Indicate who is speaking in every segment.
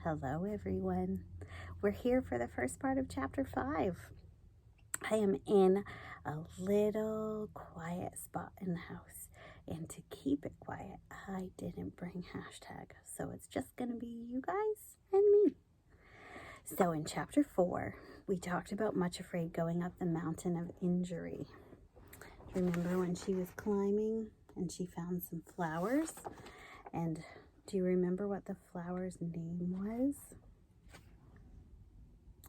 Speaker 1: Hello, everyone. We're here for the first part of chapter 5. I am in a little quiet spot in the house, and to keep it quiet, I didn't bring hashtag, so it's just going to be you guys and me. So in chapter 4, we talked about Much Afraid going up the mountain of injury. Remember when she was climbing and she found some flowers? And do you remember what the flower's name was?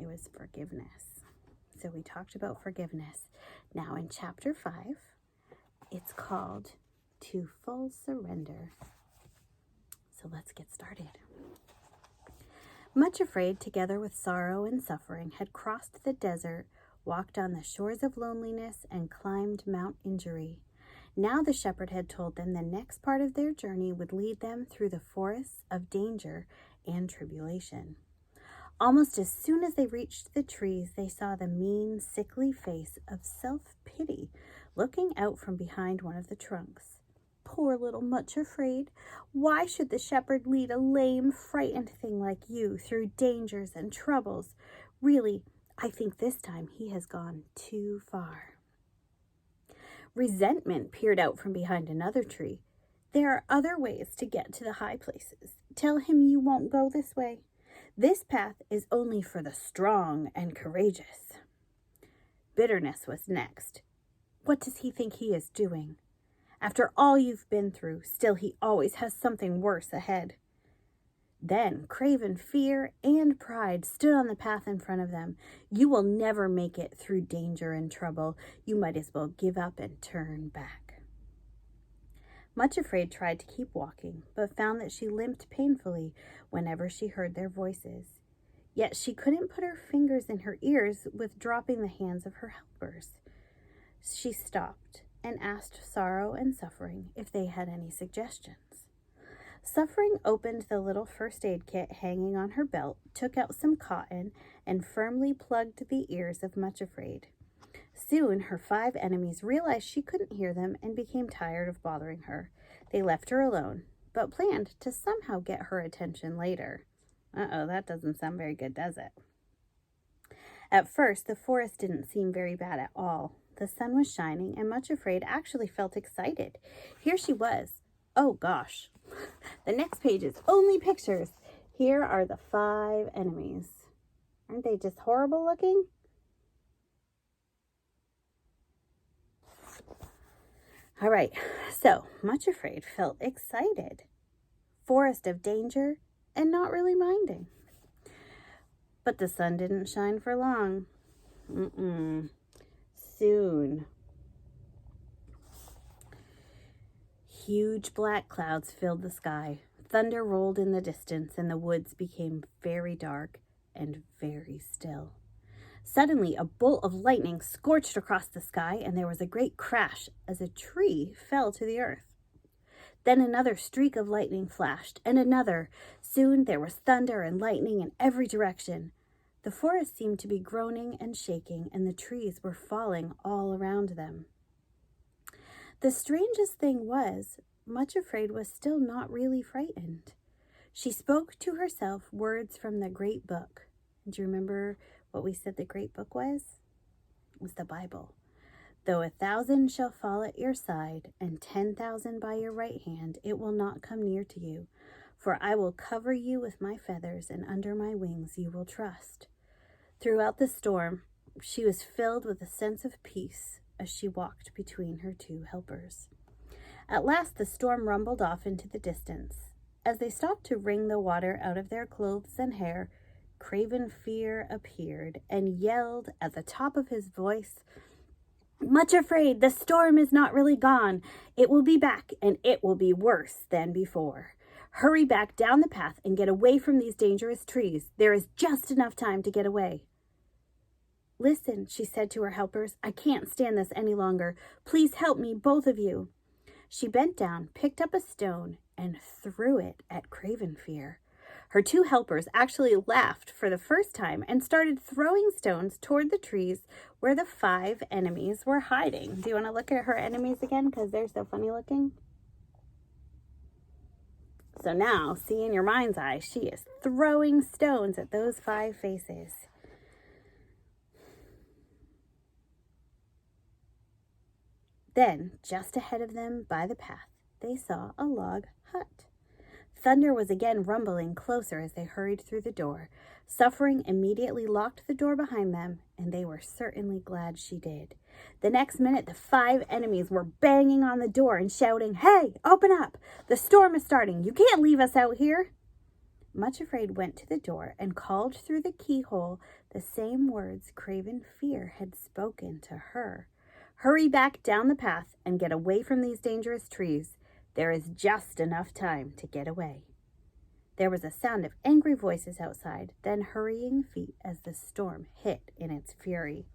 Speaker 1: It was forgiveness. So we talked about forgiveness. Now in chapter 5, it's called To Full Surrender. So let's get started. Much Afraid, together with Sorrow and Suffering, had crossed the desert, walked on the shores of loneliness, and climbed Mount Injury. Now the shepherd had told them the next part of their journey would lead them through the forests of danger and tribulation. Almost as soon as they reached the trees, they saw the mean, sickly face of Self-Pity looking out from behind one of the trunks. Poor little Much Afraid, why should the shepherd lead a lame, frightened thing like you through dangers and troubles? Really, I think this time he has gone too far. Resentment peered out from behind another tree. There are other ways to get to the high places. Tell him you won't go this way. This path is only for the strong and courageous. Bitterness was next. What does he think he is doing? After all you've been through, still he always has something worse ahead. Then Craven Fear and Pride stood on the path in front of them. You will never make it through danger and trouble. You might as well give up and turn back. Much Afraid tried to keep walking, but found that she limped painfully whenever she heard their voices. Yet she couldn't put her fingers in her ears with dropping the hands of her helpers. She stopped and asked Sorrow and Suffering if they had any suggestions. Suffering opened the little first aid kit hanging on her belt, took out some cotton, and firmly plugged the ears of Much Afraid. Soon her 5 enemies realized she couldn't hear them and became tired of bothering her. They left her alone, but planned to somehow get her attention later. Uh-oh, that doesn't sound very good, does it? At first, the forest didn't seem very bad at all. The sun was shining, and Much Afraid actually felt excited. Here she was. Oh gosh, the next page is only pictures. Here are the 5 enemies. Aren't they just horrible looking? All right, so Much Afraid felt excited. Forest of danger and not really minding. But the sun didn't shine for long. Soon. Huge black clouds filled the sky. Thunder rolled in the distance, and the woods became very dark and very still. Suddenly, a bolt of lightning scorched across the sky, and there was a great crash as a tree fell to the earth. Then another streak of lightning flashed, and another. Soon there was thunder and lightning in every direction. The forest seemed to be groaning and shaking, and the trees were falling all around them. The strangest thing was, Much Afraid was still not really frightened. She spoke to herself words from the Great Book. Do you remember what we said the Great Book was? It was the Bible. Though 1,000 shall fall at your side, and 10,000 by your right hand, it will not come near to you. For I will cover you with my feathers, and under my wings you will trust. Throughout the storm, she was filled with a sense of peace as she walked between her 2 helpers. At last the storm rumbled off into the distance. As they stopped to wring the water out of their clothes and hair, Craven Fear appeared and yelled at the top of his voice, "Much Afraid, the storm is not really gone. It will be back, and it will be worse than before. Hurry back down the path and get away from these dangerous trees. There is just enough time to get away." "Listen," she said to her helpers, "I can't stand this any longer. Please help me, both of you." She bent down, picked up a stone, and threw it at Craven Fear. Her 2 helpers actually laughed for the first time and started throwing stones toward the trees where the 5 enemies were hiding. Do you want to look at her enemies again? Because they're so funny looking. So now, see in your mind's eye, she is throwing stones at those 5 faces. Then, just ahead of them by the path, they saw a log hut. Thunder was again rumbling closer as they hurried through the door. Suffering immediately locked the door behind them, and they were certainly glad she did. The next minute, the 5 enemies were banging on the door and shouting, "Hey, open up! The storm is starting! You can't leave us out here!" Much Afraid went to the door and called through the keyhole the same words Craven Fear had spoken to her. "Hurry back down the path and get away from these dangerous trees. There is just enough time to get away." There was a sound of angry voices outside, then hurrying feet as the storm hit in its fury.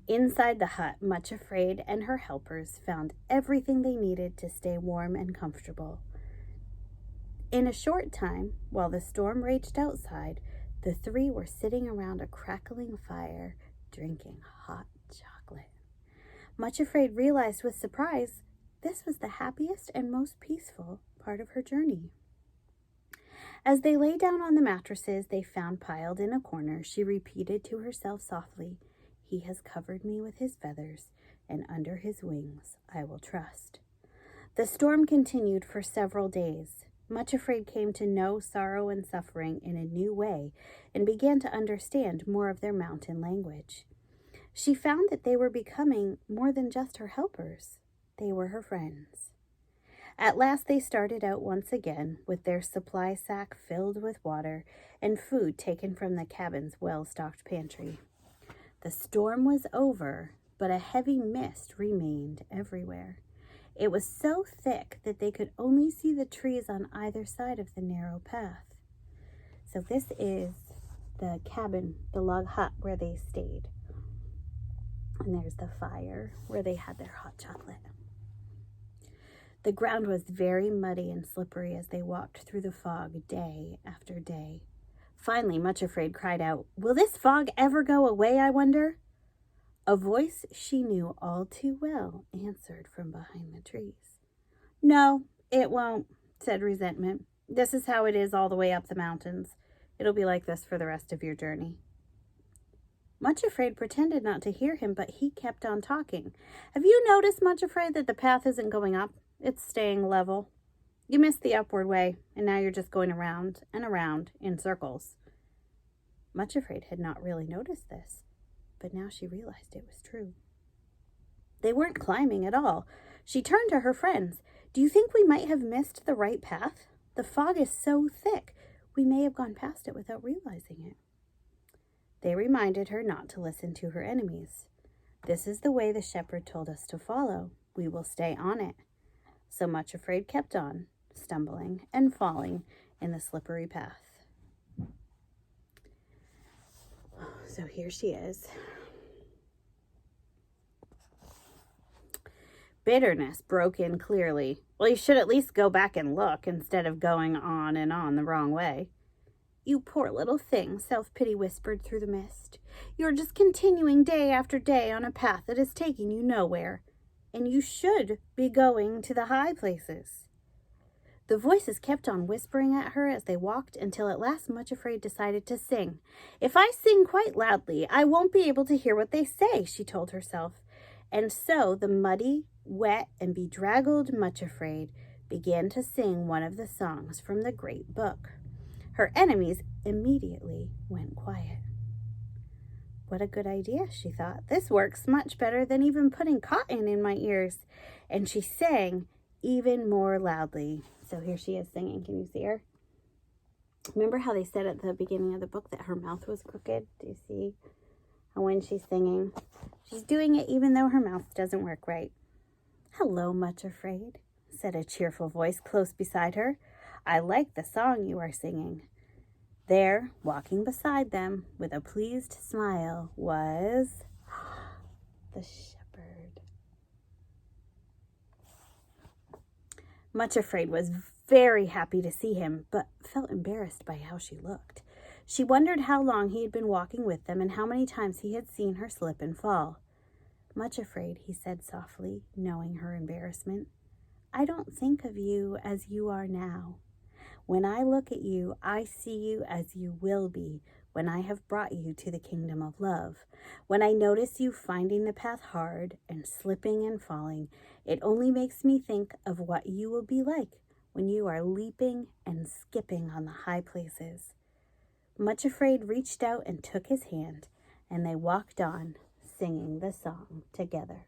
Speaker 1: Inside the hut, Much Afraid and her helpers found everything they needed to stay warm and comfortable. In a short time, while the storm raged outside, the 3 were sitting around a crackling fire, drinking hot chocolate. Much Afraid realized with surprise this was the happiest and most peaceful part of her journey. As they lay down on the mattresses they found piled in a corner, she repeated to herself softly, "He has covered me with his feathers, and under his wings I will trust." The storm continued for several days. Much Afraid came to know sorrow and suffering in a new way and began to understand more of their mountain language. She found that they were becoming more than just her helpers. They were her friends. At last they started out once again with their supply sack filled with water and food taken from the cabin's well-stocked pantry. The storm was over, but a heavy mist remained everywhere. It was so thick that they could only see the trees on either side of the narrow path. So this is the cabin, the log hut where they stayed. And there's the fire where they had their hot chocolate. The ground was very muddy and slippery as they walked through the fog day after day. Finally, Much Afraid cried out, "Will this fog ever go away, I wonder?" A voice she knew all too well answered from behind the trees. "No, it won't," said Resentment. "This is how it is all the way up the mountains. It'll be like this for the rest of your journey." Much Afraid pretended not to hear him, but he kept on talking. "Have you noticed, Much Afraid, that the path isn't going up? It's staying level. You missed the upward way, and now you're just going around and around in circles." Much Afraid had not really noticed this, but now she realized it was true. They weren't climbing at all. She turned to her friends. "Do you think we might have missed the right path? The fog is so thick, we may have gone past it without realizing it." They reminded her not to listen to her enemies. "This is the way the shepherd told us to follow. We will stay on it." So Much Afraid kept on, stumbling and falling in the slippery path. So here she is. Bitterness broke in clearly. "Well, you should at least go back and look instead of going on and on the wrong way." "You poor little thing," Self-Pity whispered through the mist. "You're just continuing day after day on a path that is taking you nowhere. And you should be going to the high places." The voices kept on whispering at her as they walked until at last Much Afraid decided to sing. "If I sing quite loudly, I won't be able to hear what they say," she told herself. And so the muddy, wet, and bedraggled Much Afraid began to sing one of the songs from the Great Book. Her enemies immediately went quiet. "What a good idea," she thought. "This works much better than even putting cotton in my ears." And she sang even more loudly. So here she is singing. Can you see her? Remember how they said at the beginning of the book that her mouth was crooked? Do you see how when she's singing, she's doing it even though her mouth doesn't work right? "Hello, Much Afraid," said a cheerful voice close beside her. "I like the song you are singing." There, walking beside them with a pleased smile, was the shepherd. Much Afraid was very happy to see him, but felt embarrassed by how she looked. She wondered how long he had been walking with them and how many times he had seen her slip and fall. "Much Afraid," he said softly, knowing her embarrassment. I don't think of you as you are now. When I look at you, I see you as you will be when I have brought you to the kingdom of love. When I notice you finding the path hard and slipping and falling, it only makes me think of what you will be like when you are leaping and skipping on the high places. Much Afraid reached out and took his hand, and they walked on, singing the song together.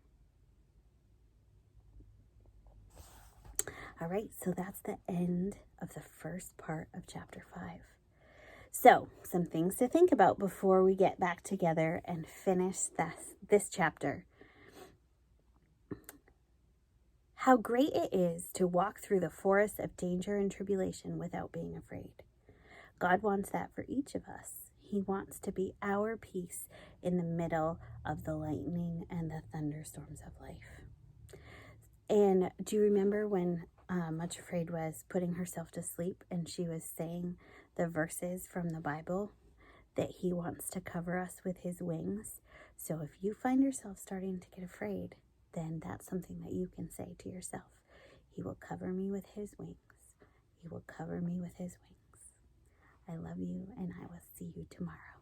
Speaker 1: All right, so that's the end of the first part of chapter 5. So, some things to think about before we get back together and finish this chapter. How great it is to walk through the forest of danger and tribulation without being afraid. God wants that for each of us. He wants to be our peace in the middle of the lightning and the thunderstorms of life. And do you remember when Much Afraid was putting herself to sleep and she was saying the verses from the Bible that he wants to cover us with his wings? So if you find yourself starting to get afraid, then that's something that you can say to yourself. He will cover me with his wings. He will cover me with his wings. I love you, and I will see you tomorrow.